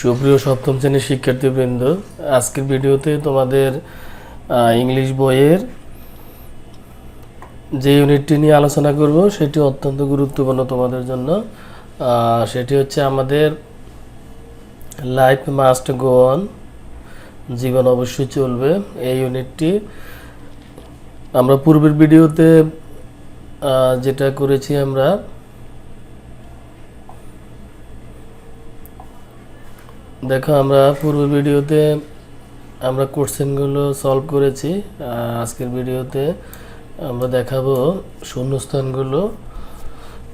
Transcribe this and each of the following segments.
সুপ্রিয় সপ্তম শ্রেণীর শিক্ষার্থীবৃন্দ, আজকের ভিডিওতে তোমাদের ইংলিশ বইয়ের যে ইউনিটটি নিয়ে আলোচনা করব সেটি অত্যন্ত গুরুত্বপূর্ণ তোমাদের জন্য। সেটি হচ্ছে আমাদের লাইফ মাস্ট গো অন, জীবন অবশ্যই চলবে। এই ইউনিটটি আমরা পূর্বের ভিডিওতে যেটা করেছি, আমরা দেখো আমরা পূর্ব ভিডিওতে আমরা কোশ্চেনগুলো সলভ করেছি। আজকের ভিডিওতে আমরা দেখাবো শূন্যস্থানগুলো,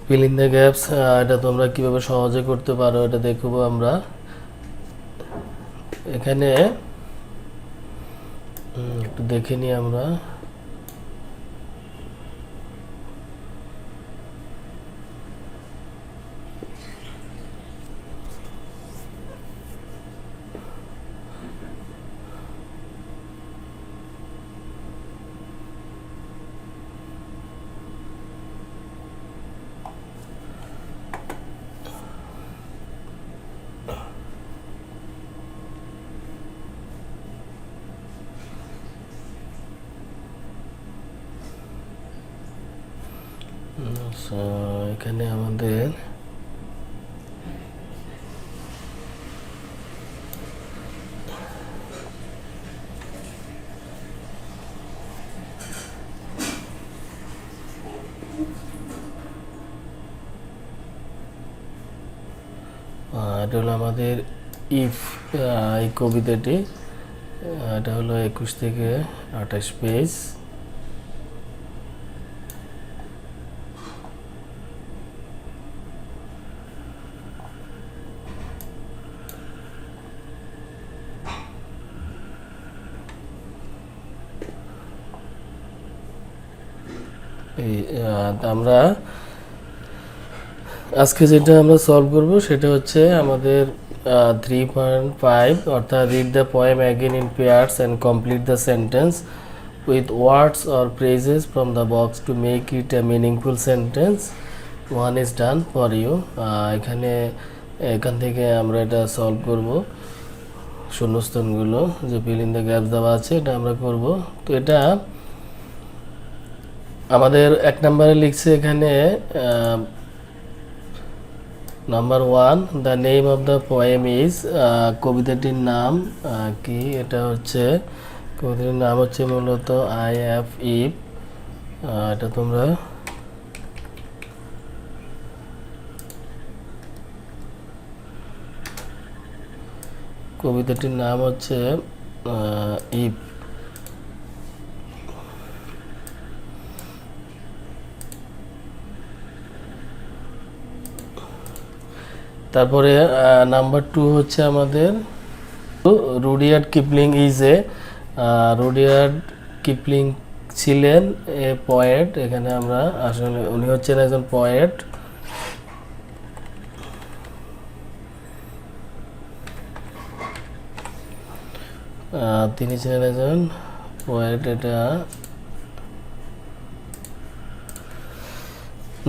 ফিল ইন দ্য গ্যাপস। এটা তোমরা কিভাবে সহজে করতে পারো এটা দেখবো আমরা। এখানে একটু দেখে নিই আমরা। এখানে আমাদের এটা হলো আমাদের ইফ এই কবিতাটি। এটা হলো 21 থেকে 28 পেজ। আমরা আজকে যেটা আমরা সলভ করব সেটা হচ্ছে আমাদের 3.5, অর্থাৎ read the poem again in pairs and complete the sentence with words or phrases from the box to make it a meaningful sentence. One is done for you. এখান থেকে আমরা এটা সলভ করব। শূন্যস্থানগুলো যে ফিল ইন দ্য গ্যাপস দেওয়া আছে এটা আমরা করব। তো এটা আমাদের 1 নম্বরে লিখছে এখানে number 1, the name of the poem is. কবিতাটির নাম কি? এটা হচ্ছে কবিতাটির নাম হচ্ছে মূলত আই হ্যাভ ইভ। এটা তোমরা কবিতাটির নাম হচ্ছে ইভ। তারপরে নাম্বার 2 হচ্ছে আমাদের Rudyard Kipling is a. Rudyard Kipling ছিলেন এ পয়েট। এখানে আমরা আসলে উনি হচ্ছেন একজন পয়েট। তিনি ছিলেন একজন পয়েট। এটা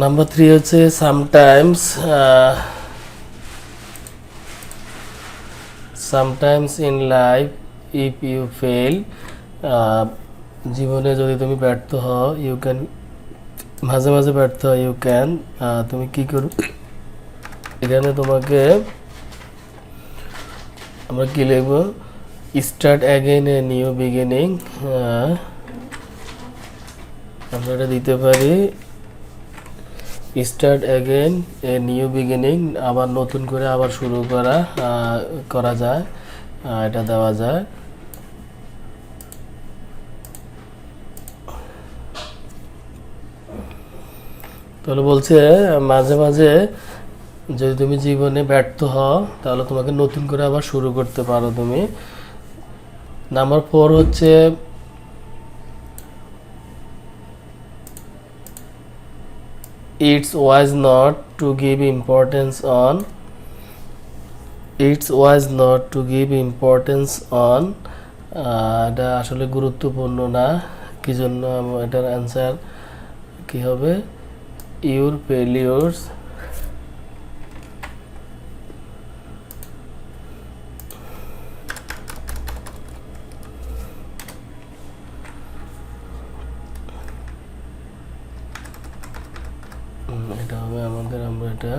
নাম্বার 3 হচ্ছে sometimes in life if you fail, জীবনে যদি তুমি ব্যর্থ হও, ইউ ক্যান, মাঝে মাঝে ব্যর্থ হয়, ইউ ক্যান, তুমি কি করবে? এখানে তোমাকে আমরা কি লিখব? Start again a new beginning. আমরা এটা দিতে পারি start again a new beginning, আবার নতুন করে আবার শুরু করা যায়, এটা দেওয়া যায়। তাহলে বলছে মাঝে মাঝে যদি তুমি জীবনে ব্যর্থ হও তাহলে তোমাকে নতুন করে আবার শুরু করতে পারো তুমি। নাম্বার 4 হচ্ছে it's wise not to give importance on এটা আসলে গুরুত্বপূর্ণ না। কি জন্য? এটার অ্যান্সার কি হবে? your failures এটা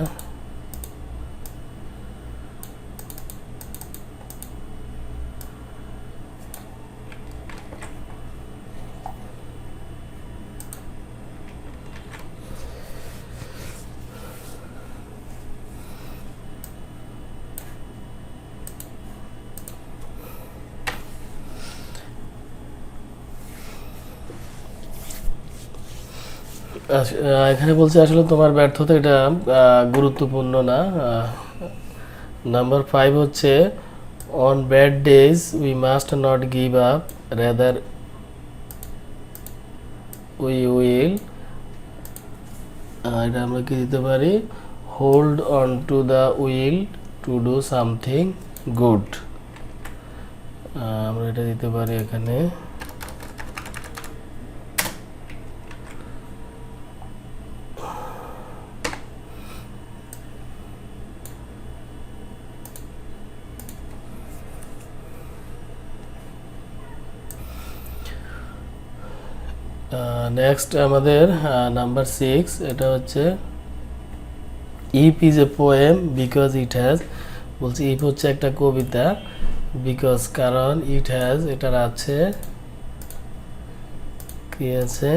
এখানে বলছে আসলে তোমার ব্যর্থতা এটা গুরুত্বপূর্ণ না। নাম্বার 5 হচ্ছে on bad days we must not give up rather we will, এটা আমরা কি দিতে পারি, hold on to the will to do something good, আমরা এটা দিতে পারি এখানে। নেক্সট আমাদের নাম্বার 6, এটা হচ্ছে if is a poem because it has, বলছি ইফ হচ্ছে একটা কবিতা, বিকজ কারণ, ইট হ্যাজ এটার আছে, কি আছে,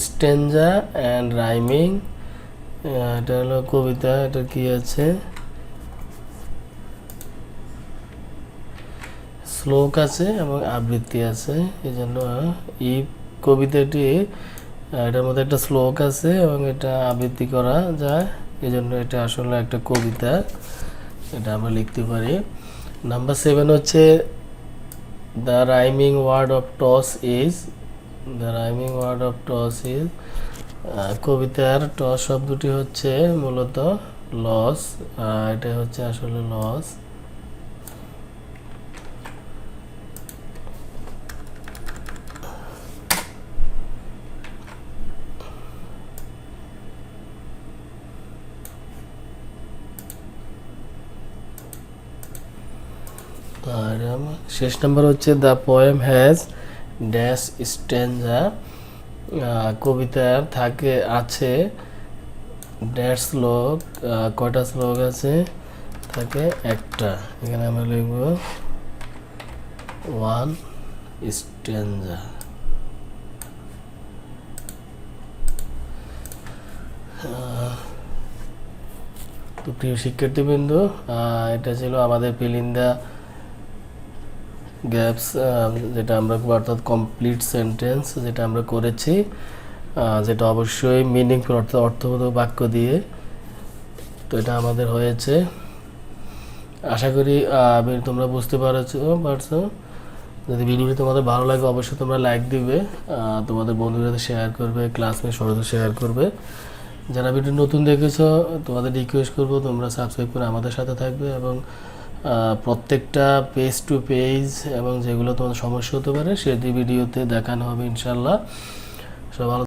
স্ট্যাঞ্জা অ্যান্ড রাইমিং, এটা হলো কবিতা, এটা কি আছে, শ্লোক আছে এবং আবৃত্তি আছে, এই জন্য এই কবিতাটি এটার মধ্যে একটা শ্লোক আছে এবং এটা আবৃত্তি করা যায়, এই জন্য এটা আসলে একটা কবিতা, এটা আমরা লিখতে পারি। নাম্বার 7 হচ্ছে the rhyming word of toss is, the rhyming word of toss is, কবিতার টস শব্দটি হচ্ছে মূলত লস, এটা হচ্ছে আসলে লস। আর শেষ নাম্বার হচ্ছে দ্য পোয়েম হ্যাজ ড্যাশ স্ট্যাঞ্জা, কবিতার থাকে আছে ড্যাশ শ্লোক, কয়টা শ্লোক আছে, থাকে একটা, এখানে আমরা লিখব 1 স্ট্যাঞ্জা। তো প্রিয় শিক্ষার্থীবৃন্দ, এটা ছিল আমাদের ফিল ইন দ্য গ্যাপস, যেটা আমরা অর্থাৎ কমপ্লিট সেন্টেন্স যেটা আমরা করেছি, যেটা অবশ্যই মিনিংফুল অর্থাৎ অর্থবোধক বাক্য দিয়ে, তো এটা আমাদের হয়েছে। আশা করি তোমরা বুঝতে পারছো। যদি ভিডিওটি তোমাদের ভালো লাগে অবশ্যই তোমরা লাইক দিবে, তোমাদের বন্ধুদের সাথে শেয়ার করবে, ক্লাসমেট সবাই শেয়ার করবে। যারা ভিডিও নতুন দেখেছো তোমাদের রিকোয়েস্ট করবো তোমরা সাবস্ক্রাইব করে আমাদের সাথে থাকবে, এবং প্রত্যেকটা পেজ টু পেজ এবং যেগুলো তোমাদের সমস্যা হতে পারে সেটি ভিডিওতে দেখানো হবে ইনশাল্লাহ। সব ভালো।